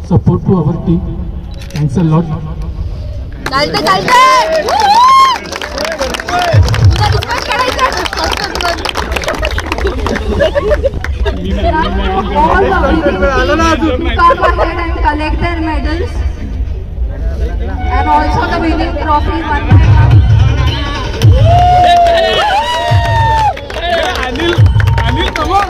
S2: support to our team. Thanks a lot.
S11: चालतं चालतं. तुझा विश्वास करायचा.
S9: All the winning come ahead and collect their medals, and also the winning trophy one by one.
S10: Anil come on.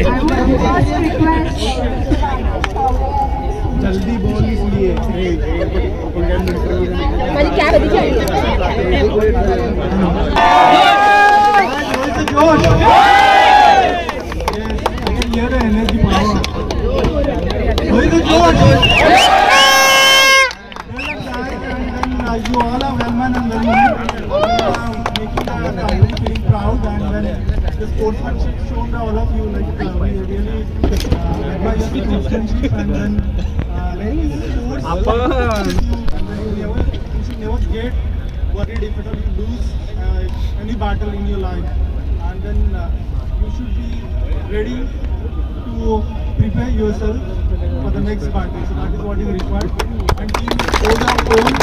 S9: first request
S1: जल्दी ball इसलिए
S11: मेरी क्या है दिखाई
S1: ये energy power you all are well man and well woman, making the feeling proud, and then the sportsmanship shown by all of you, like we really admire your sportsmanship, and then sports and then you should never get worried if at all you lose any battle in your life, and then you should be ready to prepare yourself for the next battle. So that is what is required, and team hold our own.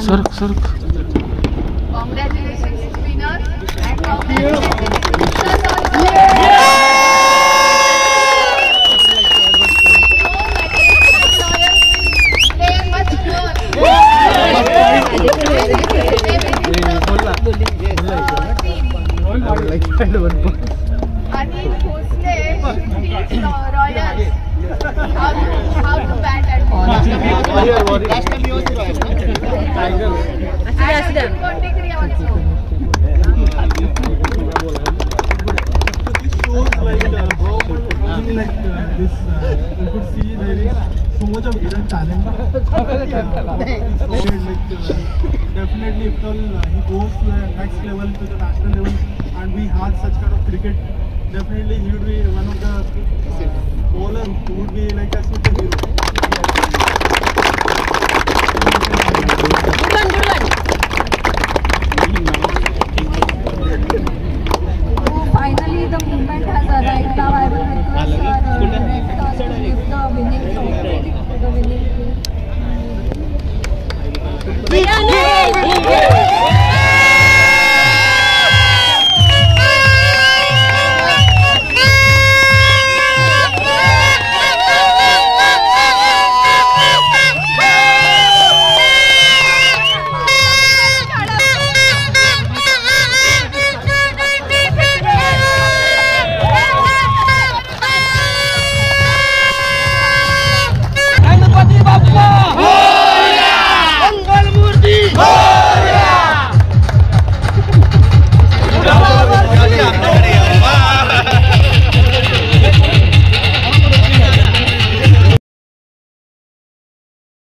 S2: Sir
S9: Congratulations, winner, and congratulations, Anil Bhosle, these Royals, how to bat at ball. And Kondigri also.
S1: This shows like this. You could see there is so much of hidden talent. Definitely, if he goes to the next level, to the national level, and we had such kind of cricket, definitely he would be one of the bowlers who would be like a superhero.
S9: Finally, the moment has arrived. Now I will request our director to give the winning trophy to the winning team.